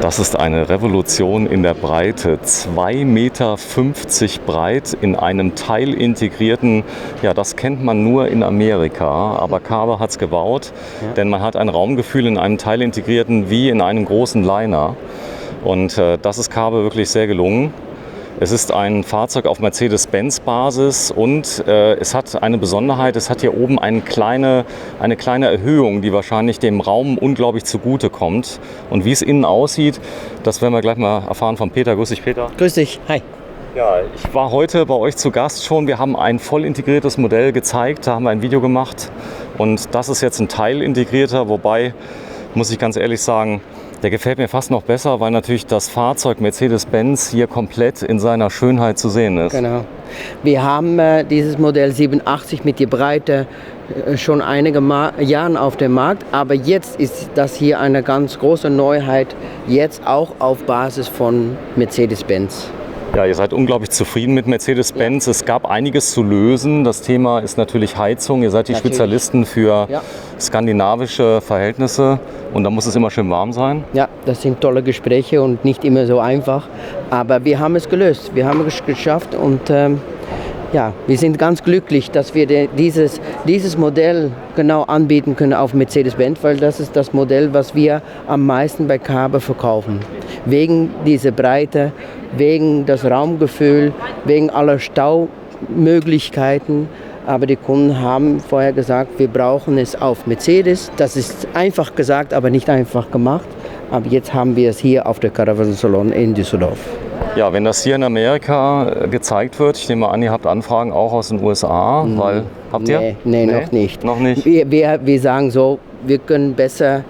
Das ist eine Revolution in der Breite. 2,50 Meter breit in einem teilintegrierten, ja, das kennt man nur in Amerika, aber Kaabe hat es gebaut, denn man hat ein Raumgefühl in einem teilintegrierten wie in einem großen Liner. Und das ist Kaabe wirklich sehr gelungen. Es ist ein Fahrzeug auf Mercedes-Benz-Basis und es hat eine Besonderheit, es hat hier oben eine kleine Erhöhung, die wahrscheinlich dem Raum unglaublich zugute kommt. Und wie es innen aussieht, das werden wir gleich mal erfahren von Peter. Grüß dich, Peter. Grüß dich, hi. Ja, ich war heute bei euch zu Gast schon. Wir haben ein voll integriertes Modell gezeigt, da haben wir ein Video gemacht. Und das ist jetzt ein teilintegrierter, wobei, muss ich ganz ehrlich sagen, der gefällt mir fast noch besser, weil natürlich das Fahrzeug Mercedes-Benz hier komplett in seiner Schönheit zu sehen ist. Genau. Wir haben dieses Modell 87 mit der Breite schon einige Jahre auf dem Markt, aber jetzt ist das hier eine ganz große Neuheit, jetzt auch auf Basis von Mercedes-Benz. Ja, ihr seid unglaublich zufrieden mit Mercedes-Benz. Ja. Es gab einiges zu lösen. Das Thema ist natürlich Heizung. Ihr seid die Spezialisten für skandinavische Verhältnisse und da muss es immer schön warm sein. Ja, das sind tolle Gespräche und nicht immer so einfach, aber wir haben es gelöst. Wir haben es geschafft und wir sind ganz glücklich, dass wir dieses Modell genau anbieten können auf Mercedes-Benz, weil das ist das Modell, was wir am meisten bei Kaabe verkaufen. Wegen dieser Breite, wegen das Raumgefühl, wegen aller Staumöglichkeiten. Aber die Kunden haben vorher gesagt, wir brauchen es auf Mercedes. Das ist einfach gesagt, aber nicht einfach gemacht. Aber jetzt haben wir es hier auf der Caravan Salon in Düsseldorf. Ja, wenn das hier in Amerika gezeigt wird, ich nehme an, ihr habt Anfragen auch aus den USA, weil, habt ihr? Nee, noch nicht. Noch nicht? Wir sagen so, wir können besser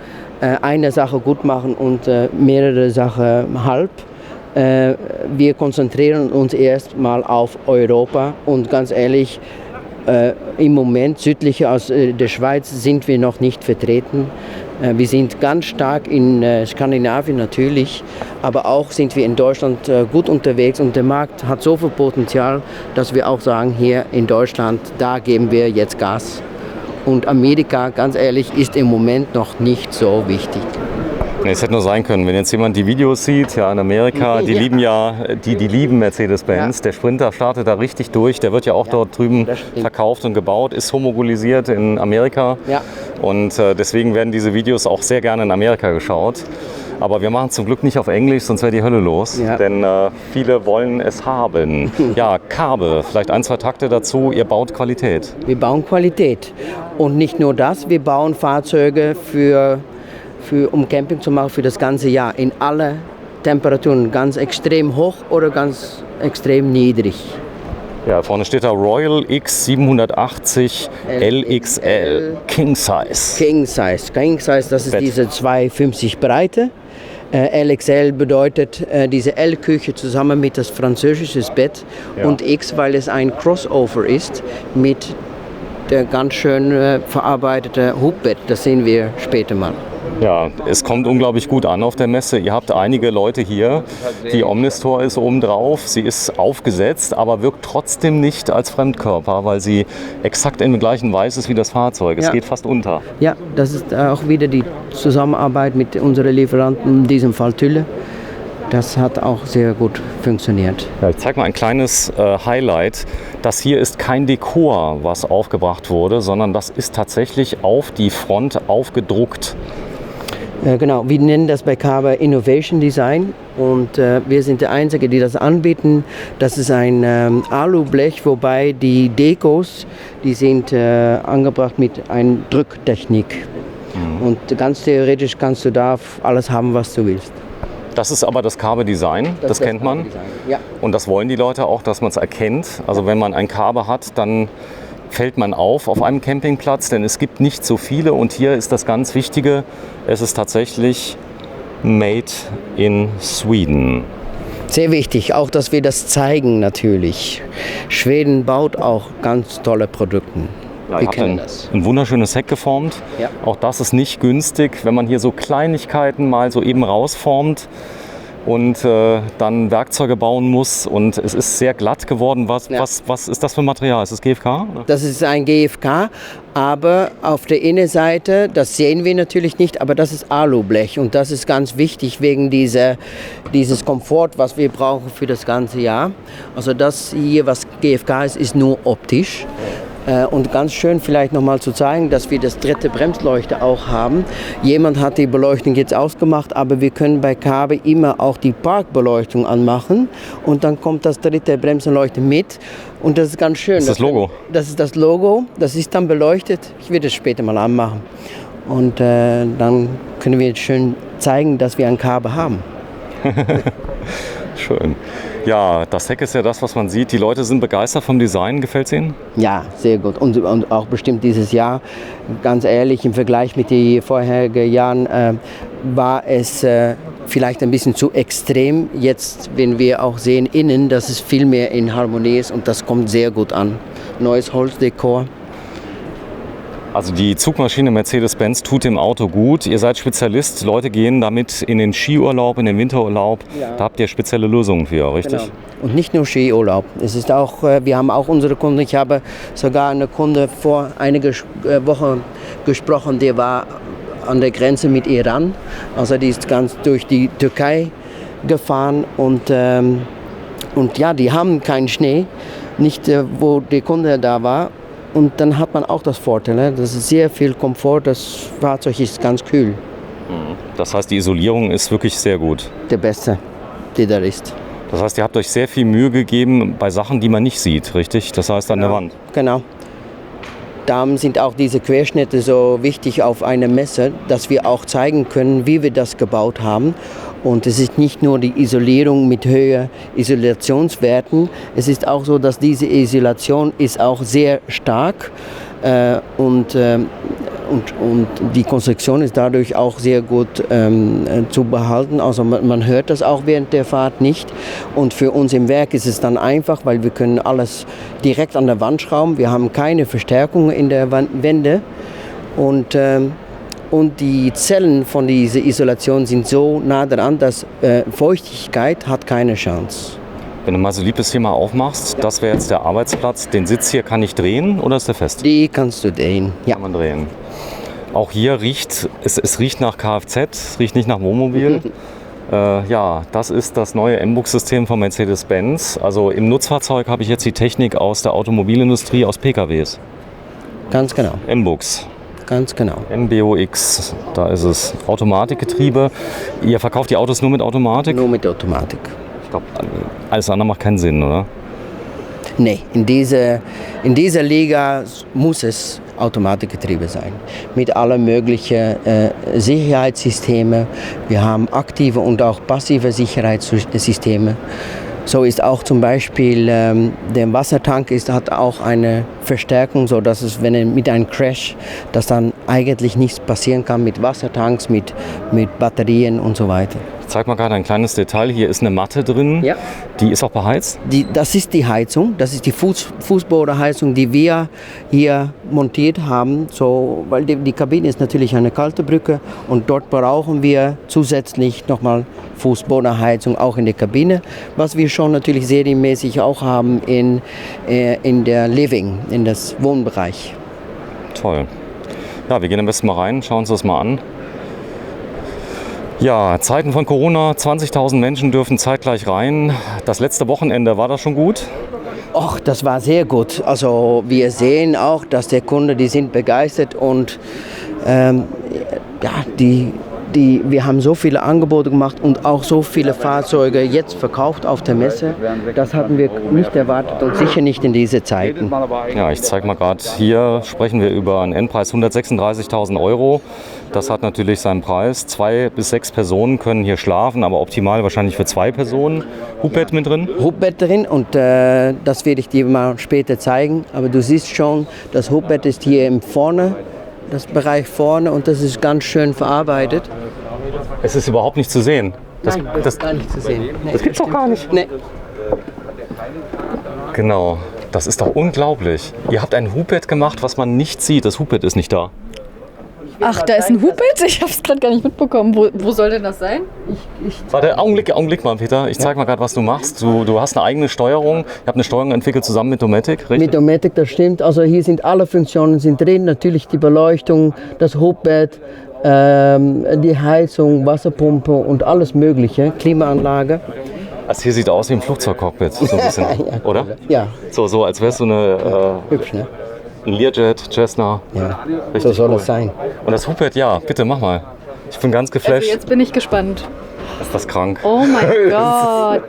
eine Sache gut machen und mehrere Sachen halb. Wir konzentrieren uns erstmal auf Europa und ganz ehrlich, im Moment südlicher aus der Schweiz sind wir noch nicht vertreten. Wir sind ganz stark in Skandinavien natürlich, aber auch sind wir in Deutschland gut unterwegs und der Markt hat so viel Potenzial, dass wir auch sagen, hier in Deutschland, da geben wir jetzt Gas. Und Amerika, ganz ehrlich, ist im Moment noch nicht so wichtig. Nee, es hätte nur sein können, wenn jetzt jemand die Videos sieht, ja in Amerika, die lieben Mercedes-Benz. Ja. Der Sprinter startet da richtig durch, der wird ja auch dort drüben verkauft und gebaut, ist homogenisiert in Amerika. Ja. Und deswegen werden diese Videos auch sehr gerne in Amerika geschaut. Aber wir machen es zum Glück nicht auf Englisch, sonst wäre die Hölle los, denn viele wollen es haben. Ja, Kaabe, vielleicht 1, 2 Takte dazu, ihr baut Qualität. Wir bauen Qualität und nicht nur das, wir bauen Fahrzeuge um Camping zu machen für das ganze Jahr, in alle Temperaturen, ganz extrem hoch oder ganz extrem niedrig. Ja, vorne steht da Royal X780 LXL, King Size. King Size, das ist diese 2,50 Breite. LXL bedeutet diese L-Küche zusammen mit das französische Bett und X, weil es ein Crossover ist mit der ganz schön verarbeitete Hubbett. Das sehen wir später mal. Ja, es kommt unglaublich gut an auf der Messe. Ihr habt einige Leute hier. Die Omnistore ist oben drauf. Sie ist aufgesetzt, aber wirkt trotzdem nicht als Fremdkörper, weil sie exakt in der gleichen Weiß ist wie das Fahrzeug. Es geht fast unter. Ja, das ist auch wieder die Zusammenarbeit mit unseren Lieferanten, in diesem Fall Tülle. Das hat auch sehr gut funktioniert. Ja, ich zeige mal ein kleines Highlight. Das hier ist kein Dekor, was aufgebracht wurde, sondern das ist tatsächlich auf die Front aufgedruckt. Genau, wir nennen das bei Kaabe Innovation Design und wir sind die Einzigen, die das anbieten. Das ist ein Alublech, wobei die Dekos, die sind angebracht mit einer Drücktechnik. Und ganz theoretisch kannst du da alles haben, was du willst. Das ist aber das Kaabe Design, das kennt man. Ja. Und das wollen die Leute auch, dass man es erkennt. Also wenn man ein Kaabe hat, dann fällt man auf einem Campingplatz, denn es gibt nicht so viele. Und hier ist das ganz Wichtige, es ist tatsächlich made in Sweden. Sehr wichtig, auch dass wir das zeigen natürlich. Schweden baut auch ganz tolle Produkte. Ja, wir kennen ein wunderschönes Heck geformt. Ja. Auch das ist nicht günstig, wenn man hier so Kleinigkeiten mal so eben rausformt. und dann Werkzeuge bauen muss und es ist sehr glatt geworden. Was ist das für ein Material? Ist das GFK? Oder? Das ist ein GFK, aber auf der Innenseite, das sehen wir natürlich nicht, aber das ist Alublech und das ist ganz wichtig wegen dieses Komfort, was wir brauchen für das ganze Jahr. Also das hier, was GFK ist nur optisch. Und ganz schön vielleicht nochmal zu zeigen, dass wir das dritte Bremsleuchte auch haben. Jemand hat die Beleuchtung jetzt ausgemacht, aber wir können bei Kaabe immer auch die Parkbeleuchtung anmachen und dann kommt das dritte Bremsleuchte mit und das ist ganz schön. Das ist das Logo? Das ist das Logo, das ist dann beleuchtet. Ich werde es später mal anmachen und dann können wir jetzt schön zeigen, dass wir ein Kaabe haben. Schön. Ja, das Heck ist ja das, was man sieht. Die Leute sind begeistert vom Design. Gefällt es Ihnen? Ja, sehr gut. Und auch bestimmt dieses Jahr, ganz ehrlich, im Vergleich mit den vorherigen Jahren war es vielleicht ein bisschen zu extrem. Jetzt, wenn wir auch sehen innen, dass es viel mehr in Harmonie ist und das kommt sehr gut an. Neues Holzdekor. Also die Zugmaschine Mercedes-Benz tut dem Auto gut. Ihr seid Spezialist, Leute gehen damit in den Skiurlaub, in den Winterurlaub. Ja. Da habt ihr spezielle Lösungen für, richtig? Genau. Und nicht nur Skiurlaub. Es ist auch, wir haben auch unsere Kunden. Ich habe sogar eine Kunde vor einigen Wochen gesprochen, der war an der Grenze mit Iran. Also die ist ganz durch die Türkei gefahren und ja, die haben keinen Schnee, nicht wo der Kunde da war. Und dann hat man auch das Vorteil, das ist sehr viel Komfort, das Fahrzeug ist ganz kühl. Das heißt, die Isolierung ist wirklich sehr gut. Der beste, der da ist. Das heißt, ihr habt euch sehr viel Mühe gegeben bei Sachen, die man nicht sieht, richtig? Das heißt an der Wand. Genau. Darum sind auch diese Querschnitte so wichtig auf einer Messe, dass wir auch zeigen können, wie wir das gebaut haben. Und es ist nicht nur die Isolierung mit höheren Isolationswerten, es ist auch so, dass diese Isolation ist auch sehr stark und die Konstruktion ist dadurch auch sehr gut zu behalten. Also man hört das auch während der Fahrt nicht. Und für uns im Werk ist es dann einfach, weil wir können alles direkt an der Wand schrauben. Wir haben keine Verstärkung in der Wände und die Zellen von dieser Isolation sind so nah dran, dass Feuchtigkeit hat keine Chance. Wenn du mal so lieb bist, hier mal aufmachst, das wäre jetzt der Arbeitsplatz. Den Sitz hier kann ich drehen oder ist der fest? Die kannst du drehen, ja. Kann man drehen. Auch hier riecht, es riecht nach Kfz, es riecht nicht nach Wohnmobil. Ja, das ist das neue MBUX-System von Mercedes-Benz. Also im Nutzfahrzeug habe ich jetzt die Technik aus der Automobilindustrie, aus PKWs. Ganz genau. MBUX. Ganz genau. MBUX, da ist es. Automatikgetriebe. Ihr verkauft die Autos nur mit Automatik? Nur mit Automatik. Ich glaube, alles andere macht keinen Sinn, oder? Nee, in dieser Liga muss es Automatikgetriebe sein. Mit allen möglichen Sicherheitssystemen. Wir haben aktive und auch passive Sicherheitssysteme. So ist auch zum Beispiel der Wassertank hat auch eine Verstärkung, so dass es, wenn mit einem Crash, dass dann eigentlich nichts passieren kann mit Wassertanks, mit Batterien und so weiter. Ich zeig mal gerade ein kleines Detail. Hier ist eine Matte drin. Ja. Die ist auch beheizt? Das ist die Heizung. Das ist die Fußbodenheizung, die wir hier montiert haben. So, weil die Kabine ist natürlich eine kalte Brücke und dort brauchen wir zusätzlich nochmal Fußbodenheizung auch in der Kabine, was wir schon natürlich serienmäßig auch haben in der Living, in das Wohnbereich. Toll. Ja, wir gehen am besten mal rein, schauen uns das mal an. Ja, Zeiten von Corona, 20.000 Menschen dürfen zeitgleich rein. Das letzte Wochenende, war das schon gut? Och, das war sehr gut. Also wir sehen auch, dass der Kunde, die sind begeistert und wir haben so viele Angebote gemacht und auch so viele Fahrzeuge jetzt verkauft auf der Messe. Das hatten wir nicht erwartet und sicher nicht in diese Zeiten. Ja, ich zeige mal gerade, hier sprechen wir über einen Endpreis 136.000 €. Das hat natürlich seinen Preis. 2 bis 6 Personen können hier schlafen, aber optimal wahrscheinlich für 2 Personen. Hubbett mit drin? Hubbett drin und das werde ich dir mal später zeigen. Aber du siehst schon, das Hubbett ist hier im vorne. Das Bereich vorne und das ist ganz schön verarbeitet. Es ist überhaupt nicht zu sehen. Das ist gar nicht zu sehen. Nee, das gibt's doch gar nicht. Nee. Genau, das ist doch unglaublich. Ihr habt ein Hubbett gemacht, was man nicht sieht. Das Hubbett ist nicht da. Ach, da ist ein Hubbett? Ich habe es gerade gar nicht mitbekommen. Wo soll denn das sein? Warte, Augenblick mal, Peter. Ich zeig mal gerade, was du machst. Du hast eine eigene Steuerung. Ihr habt eine Steuerung entwickelt zusammen mit Dometic, richtig? Mit Dometic, das stimmt. Also hier sind alle Funktionen sind drin. Natürlich die Beleuchtung, das Hubbett, die Heizung, Wasserpumpe und alles Mögliche. Klimaanlage. Also hier sieht aus wie ein Flugzeugcockpit, so ein bisschen, Ja, oder? Ja, So als wärst du hübsch, ne? ein Learjet, Cessna. Ja, Richtig so soll cool. es sein. Und das Hubbett, ja, bitte mach mal. Ich bin ganz geflasht. Also jetzt bin ich gespannt. Ist das krank? Oh mein Gott.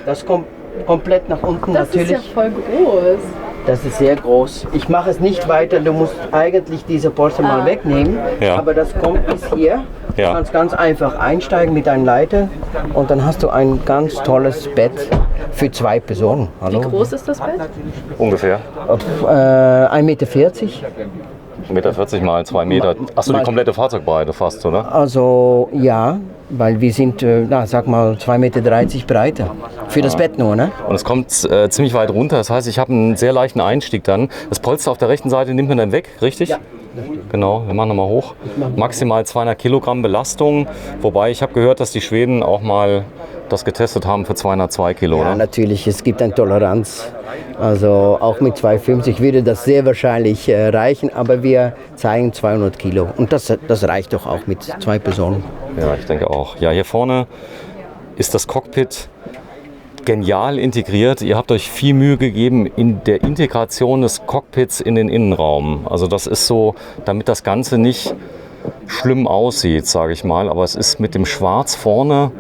Das kommt komplett nach unten Das natürlich. ist ja voll groß. Das ist sehr groß. Ich mache es nicht weiter. Du musst eigentlich diese Polster mal wegnehmen. Ja. Aber das kommt bis hier. Ja. Du kannst ganz einfach einsteigen mit einer Leiter und dann hast du ein ganz tolles Bett für 2 Personen. Hallo? Wie groß ist das Bett? Ungefähr. 1,40 Meter. 1,40 Meter mal 2 Meter. Achso, die komplette Fahrzeugbreite fast, oder? Also ja, weil wir sind, sag mal 2,30 Meter breiter. Für das Bett nur, ne? Und es kommt ziemlich weit runter. Das heißt, ich habe einen sehr leichten Einstieg dann. Das Polster auf der rechten Seite nimmt man dann weg, richtig? Ja. Genau, wir machen nochmal hoch. Maximal 200 Kilogramm Belastung. Wobei ich habe gehört, dass die Schweden auch mal das getestet haben für 202 Kilo, Ja, oder? natürlich, es gibt eine Toleranz. Also auch mit 250 würde das sehr wahrscheinlich reichen, aber wir zeigen 200 Kilo. Und das reicht doch auch mit 2 Personen. Ja, ich denke auch. Ja, hier vorne ist das Cockpit genial integriert. Ihr habt euch viel Mühe gegeben in der Integration des Cockpits in den Innenraum. Also das ist so, damit das Ganze nicht schlimm aussieht, sage ich mal. Aber es ist mit dem Schwarz vorne,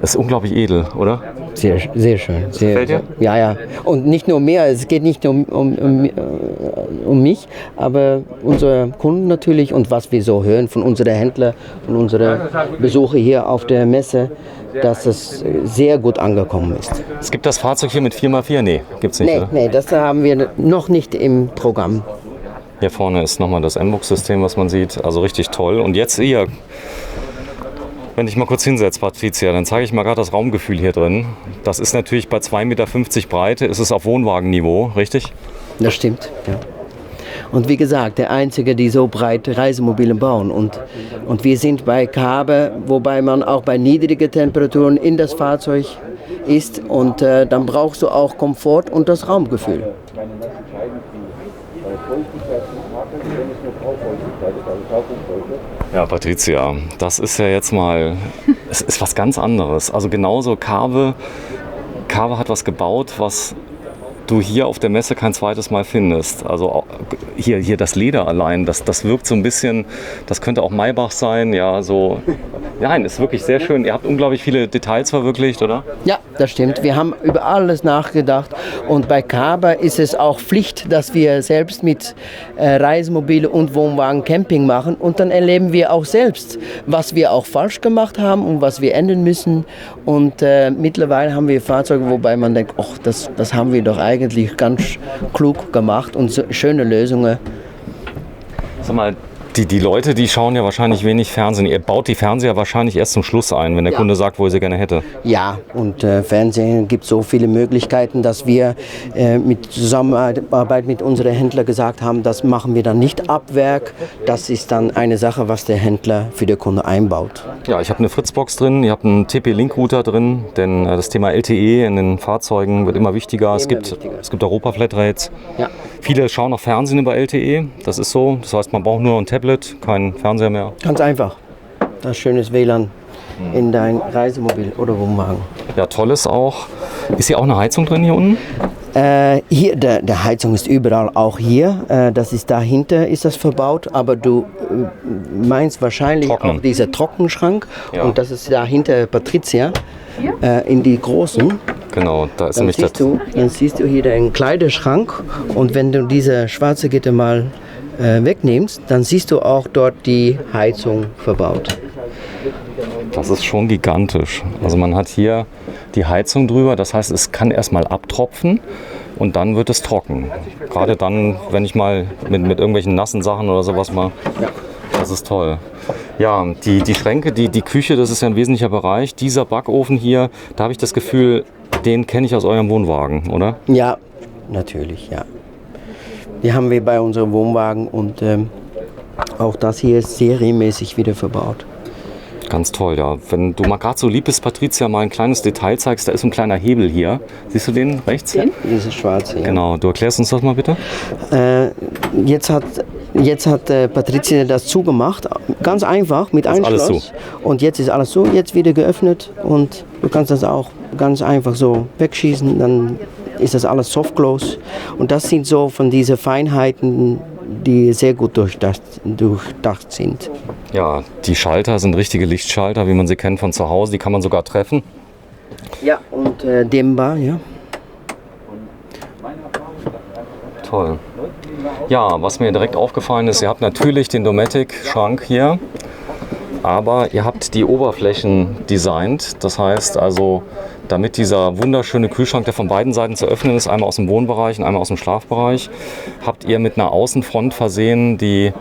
ist unglaublich edel, oder? Sehr, sehr schön. Sehr, Gefällt dir? Ja, ja. Und nicht nur mir, es geht nicht nur um mich, aber unsere Kunden natürlich und was wir so hören von unseren Händlern, von unseren Besuchern hier auf der Messe, dass es sehr gut angekommen ist. Es gibt das Fahrzeug hier mit 4x4? Nee, gibt's nicht, oder? Nee, das haben wir noch nicht im Programm. Hier vorne ist nochmal das M-Box-System, was man sieht. Also richtig toll. Und jetzt hier, wenn ich mal kurz hinsetze, Patricia, dann zeige ich mal gerade das Raumgefühl hier drin. Das ist natürlich bei 2,50 Meter Breite, ist es auf Wohnwagenniveau, richtig? Das stimmt, ja. Und wie gesagt, der Einzige, die so breite Reisemobile bauen. Und wir sind bei Kabe, wobei man auch bei niedrigen Temperaturen in das Fahrzeug ist. Und dann brauchst du auch Komfort und das Raumgefühl. Ja, Patricia, das ist ja jetzt mal, es ist was ganz anderes. Also genauso Kabe hat was gebaut, was du hier auf der Messe kein zweites Mal findest. Also hier das Leder allein, das wirkt so ein bisschen, das könnte auch Maybach sein, ja, so. Nein, ist wirklich sehr schön. Ihr habt unglaublich viele Details verwirklicht, oder? Ja, das stimmt. Wir haben über alles nachgedacht. Und bei Kabe ist es auch Pflicht, dass wir selbst mit Reisemobile und Wohnwagen Camping machen. Und dann erleben wir auch selbst, was wir auch falsch gemacht haben und was wir ändern müssen. Und mittlerweile haben wir Fahrzeuge, wobei man denkt, ach, das haben wir doch eigentlich ganz klug gemacht und so schöne Lösungen. Sag mal, die Leute, die schauen ja wahrscheinlich wenig Fernsehen. Ihr baut die Fernseher wahrscheinlich erst zum Schluss ein, wenn der Kunde sagt, wo er sie gerne hätte. Ja, und Fernsehen gibt so viele Möglichkeiten, dass wir mit Zusammenarbeit mit unseren Händlern gesagt haben, das machen wir dann nicht ab Werk. Das ist dann eine Sache, was der Händler für den Kunde einbaut. Ja, ich habe eine Fritzbox drin, ihr habt einen TP-Link-Router drin, denn das Thema LTE in den Fahrzeugen wird immer wichtiger. Es gibt Europa-Flatrates. Ja. Viele schauen noch Fernsehen über LTE, das ist so. Das heißt, man braucht nur ein Tablet, keinen Fernseher mehr. Ganz einfach. Das schönes WLAN in dein Reisemobil oder Wohnwagen. Ja, toll ist auch. Ist hier auch eine Heizung drin hier unten? Hier, der Heizung ist überall, auch hier. Das ist dahinter ist das verbaut, aber du meinst wahrscheinlich Trocknen. auch dieser Trockenschrank. Ja. Und das ist dahinter Patricia, in die großen. Genau, da ist Dann nämlich das. siehst du hier den Kleiderschrank und wenn du diese schwarze Gitter mal wegnimmst, dann siehst du auch dort die Heizung verbaut. Das ist schon gigantisch. Also man hat hier die Heizung drüber, das heißt, es kann erstmal abtropfen und dann wird es trocken. Gerade dann, wenn ich mal mit irgendwelchen nassen Sachen oder sowas mal. Das ist toll. Ja, die Schränke, die Küche, das ist ja ein wesentlicher Bereich. Dieser Backofen hier, da habe ich das Gefühl, den kenne ich aus eurem Wohnwagen, oder? Ja, natürlich, ja. Die haben wir bei unserem Wohnwagen und Auch das hier ist serienmäßig wieder verbaut. Ganz toll, ja. Wenn du mal gerade so lieb bist, Patricia, mal ein kleines Detail zeigst, da ist ein kleiner Hebel hier. Siehst du den rechts? Den? Dieses schwarze, ja. Genau, du erklärst uns das mal bitte. Jetzt hat Patricia das zugemacht, ganz einfach mit einem alles Schloss. Und jetzt ist alles so, jetzt wieder geöffnet und du kannst das auch ganz einfach so wegschießen, dann ist das alles softclose. Und das sind so von diesen Feinheiten, die sehr gut durchdacht sind. Ja, die Schalter sind richtige Lichtschalter, wie man sie kennt von zu Hause. Die kann man sogar treffen. Ja, und dämmbar, ja. Toll. Ja, was mir direkt aufgefallen ist, ihr habt natürlich den Dometic-Schrank hier, aber ihr habt die Oberflächen designt. Das heißt also, damit dieser wunderschöne Kühlschrank, der von beiden Seiten zu öffnen ist, einmal aus dem Wohnbereich und einmal aus dem Schlafbereich, habt ihr mit einer Außenfront versehen, die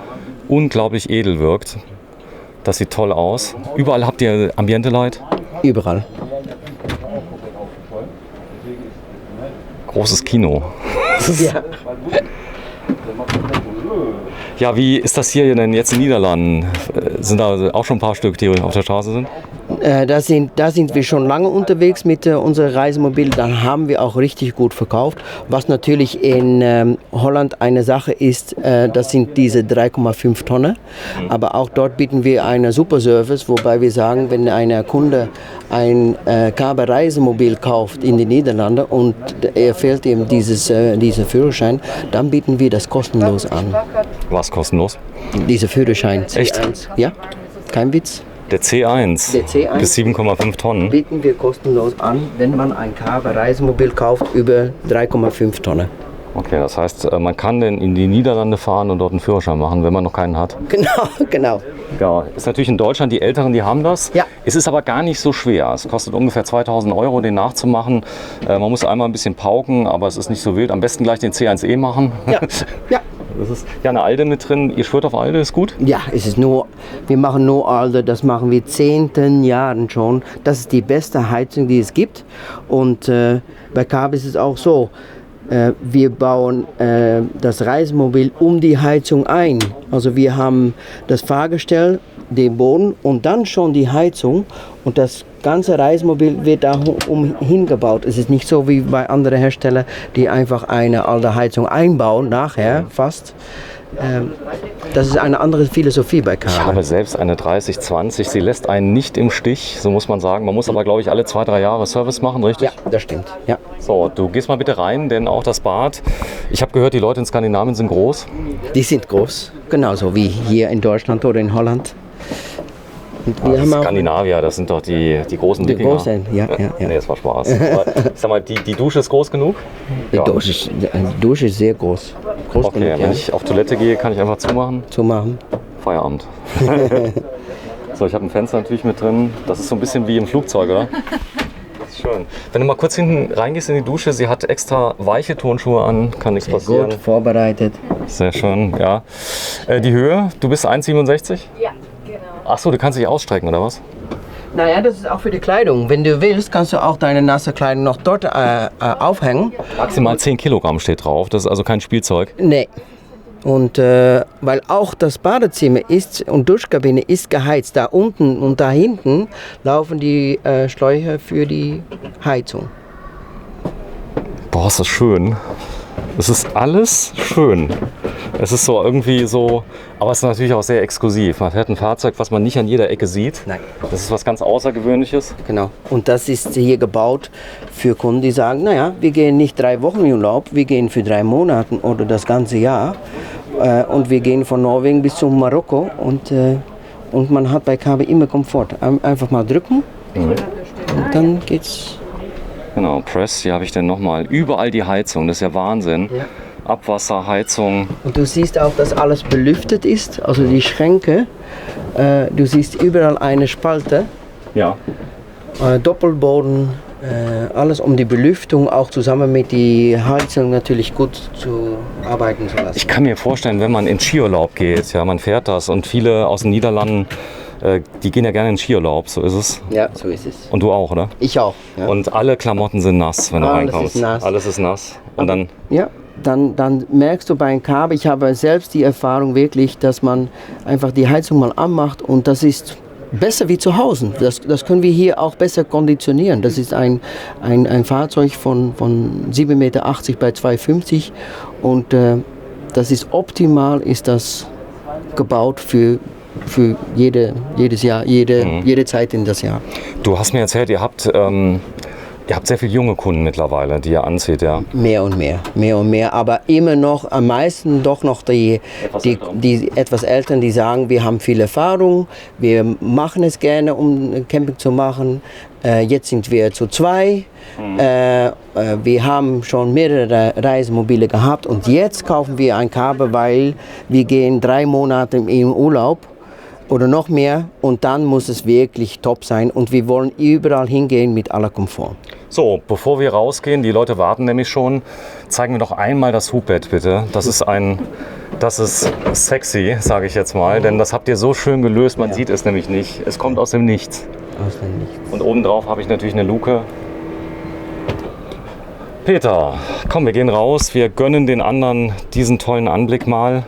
unglaublich edel wirkt. Das sieht toll aus. Überall habt ihr Ambiente Light. Überall. Großes Kino. Ja. Ja, wie ist das hier denn jetzt in den Niederlanden? Sind da auch schon ein paar Stück, die auf der Straße sind? Da sind wir schon lange unterwegs mit unserem Reisemobil. Dann haben wir auch richtig gut verkauft. Was natürlich in Holland eine Sache ist, das sind diese 3,5 Tonnen. Aber auch dort bieten wir einen super Service, wobei wir sagen, wenn ein Kunde ein Kabe Reisemobil kauft in den Niederlanden und er fehlt ihm dieser Führerschein, dann bieten wir das kostenlos an. Was kostenlos? Dieser Führerschein. Echt? C1. Ja, kein Witz. Der C1, Der C1 bis 7,5 Tonnen. Bieten wir kostenlos an, wenn man ein Kabe Reisemobil kauft über 3,5 Tonnen. Okay, das heißt, man kann denn in die Niederlande fahren und dort einen Führerschein machen, wenn man noch keinen hat. Genau. Ja, ist natürlich in Deutschland, die Älteren, die haben das. Ja. Es ist aber gar nicht so schwer. Es kostet ungefähr 2.000 €, den nachzumachen. Man muss einmal ein bisschen pauken, aber es ist nicht so wild. Am besten gleich den C1E machen. Ja. Ja. Das ist ja eine Alde mit drin. Ihr schwört auf Alde, ist gut? Ja, wir machen nur Alde, das machen wir 10 Jahren schon. Das ist die beste Heizung, die es gibt. Und bei Kabe ist es auch so. Wir bauen das Reisemobil um die Heizung ein. Also wir haben das Fahrgestell, den Boden und dann schon die Heizung. Und das ganze Reisemobil wird da hingebaut. Es ist nicht so wie bei anderen Herstellern, die einfach eine alte Heizung einbauen, nachher fast. Das ist eine andere Philosophie bei Kabe. Ich habe selbst eine 3020. Sie lässt einen nicht im Stich, so muss man sagen. Man muss aber, glaube ich, alle 2-3 Jahre Service machen, richtig? Ja, das stimmt. Ja. So, du gehst mal bitte rein, denn auch das Bad. Ich habe gehört, die Leute in Skandinavien sind groß. Die sind groß, genauso wie hier in Deutschland oder in Holland. Und wir haben auch Skandinavier, das sind doch die großen die Wikinger. großen, ja. Nee, das war Spaß. Aber, ich sag mal, die Dusche ist groß genug? Die Dusche ist sehr groß. Groß Okay, genug, wenn ich auf Toilette gehe, kann ich einfach zumachen. zu machen. Feierabend. So, ich habe ein Fenster natürlich mit drin. Das ist so ein bisschen wie im Flugzeug, oder? Das ist schön. Wenn du mal kurz hinten reingehst in die Dusche, sie hat extra weiche Turnschuhe an, kann nichts passieren. Gut vorbereitet. Sehr schön, ja. Die Höhe, du bist 1,67? Ja, genau. Ach so, du kannst dich ausstrecken, oder was? Naja, das ist auch für die Kleidung. Wenn du willst, kannst du auch deine nasse Kleidung noch dort aufhängen. Maximal 10 Kilogramm steht drauf, das ist also kein Spielzeug. Nee. Und weil auch das Badezimmer ist und Duschkabine ist geheizt. Da unten und da hinten laufen die Schläuche für die Heizung. Boah, ist das schön. Es ist alles schön. Es ist so irgendwie so, aber es ist natürlich auch sehr exklusiv. Man fährt ein Fahrzeug, was man nicht an jeder Ecke sieht. Nein. Das ist was ganz Außergewöhnliches. Genau. Und das ist hier gebaut für Kunden, die sagen, naja, wir gehen nicht 3 Wochen in Urlaub, wir gehen für 3 Monate oder das ganze Jahr. Und wir gehen von Norwegen bis zum Marokko und man hat bei Kabe immer Komfort. Einfach mal drücken und dann geht's. Genau, Press, hier habe ich dann nochmal überall die Heizung, das ist ja Wahnsinn. Ja. Abwasser, Heizung. Und du siehst auch, dass alles belüftet ist, also die Schränke. Du siehst überall eine Spalte, Ja. Doppelboden, alles um die Belüftung auch zusammen mit der Heizung natürlich gut zu arbeiten zu lassen. Ich kann mir vorstellen, wenn man in Skiurlaub geht, ja, man fährt das und viele aus den Niederlanden, die gehen ja gerne in Skiurlaub, so ist es. Ja, so ist es. Und du auch, oder? Ich auch. Ja. Und alle Klamotten sind nass, wenn du Alles reinkommst. ist nass. Alles ist nass. Und dann, Ja, dann merkst du bei einem Cabrio, ich habe selbst die Erfahrung wirklich, dass man einfach die Heizung mal anmacht und das ist besser wie zu Hause. Das können wir hier auch besser konditionieren. Das ist ein Fahrzeug von 7,80 Meter bei 2,50 und das ist optimal, ist das gebaut für jedes Jahr, jede Zeit in das Jahr. Du hast mir erzählt, ihr habt sehr viele junge Kunden mittlerweile, die ihr anzieht, ja? Mehr und mehr, aber immer noch, am meisten doch noch die etwas Älteren, die sagen, wir haben viel Erfahrung, wir machen es gerne, um Camping zu machen. Jetzt sind wir zu zwei, wir haben schon mehrere Reisemobile gehabt und jetzt kaufen wir ein Cabrio, weil wir gehen 3 Monate im Urlaub oder noch mehr und dann muss es wirklich top sein und wir wollen überall hingehen mit aller Komfort. So, bevor wir rausgehen, die Leute warten nämlich schon, zeigen wir noch einmal das Hubbett bitte. Das ist sexy, sage ich jetzt mal, denn das habt ihr so schön gelöst, man sieht es nämlich nicht. Es kommt aus dem Nichts. Aus dem Nichts. Und obendrauf habe ich natürlich eine Luke. Peter, komm, wir gehen raus, wir gönnen den anderen diesen tollen Anblick mal,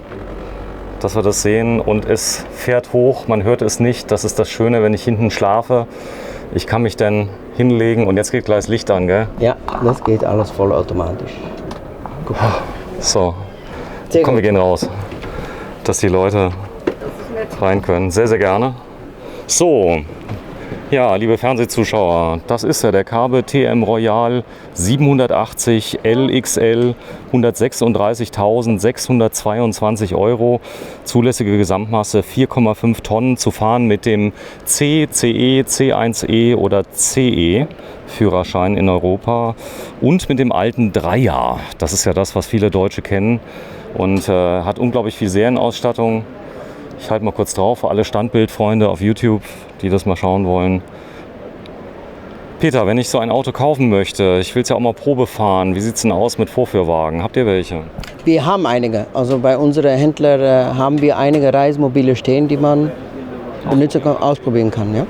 dass wir das sehen und es fährt hoch, man hört es nicht. Das ist das Schöne, wenn ich hinten schlafe. Ich kann mich dann hinlegen und jetzt geht gleich das Licht an, gell? Ja, das geht alles vollautomatisch. So, komm, wir gehen raus, dass die Leute rein können. Sehr, sehr gerne. So, ja, liebe Fernsehzuschauer, das ist er, der Cabrio TM Royal 780 LXL, 136.622 €, zulässige Gesamtmasse 4,5 Tonnen, zu fahren mit dem C, CE, C1E oder CE Führerschein in Europa und mit dem alten Dreier. Das ist ja das, was viele Deutsche kennen und hat unglaublich viel Serienausstattung. Ich halte mal kurz drauf für alle Standbildfreunde auf YouTube, die das mal schauen wollen. Peter, wenn ich so ein Auto kaufen möchte, ich will es ja auch mal Probe fahren, wie sieht es denn aus mit Vorführwagen? Habt ihr welche? Wir haben einige. Also bei unseren Händlern haben wir einige Reisemobile stehen, die man benutzen kann, ausprobieren kann. Ja?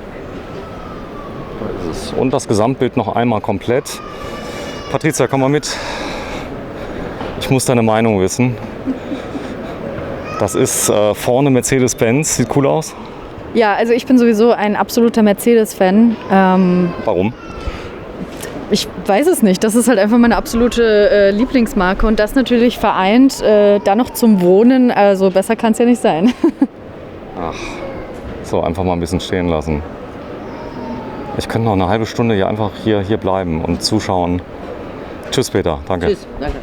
Und das Gesamtbild noch einmal komplett. Patricia, komm mal mit. Ich muss deine Meinung wissen. Das ist vorne Mercedes-Benz, sieht cool aus. Ja, also ich bin sowieso ein absoluter Mercedes-Fan. Warum? Ich weiß es nicht. Das ist halt einfach meine absolute Lieblingsmarke und das natürlich vereint dann noch zum Wohnen. Also besser kann es ja nicht sein. Ach, so einfach mal ein bisschen stehen lassen. Ich könnte noch eine halbe Stunde hier einfach hier bleiben und zuschauen. Tschüss Peter, danke. Tschüss, danke.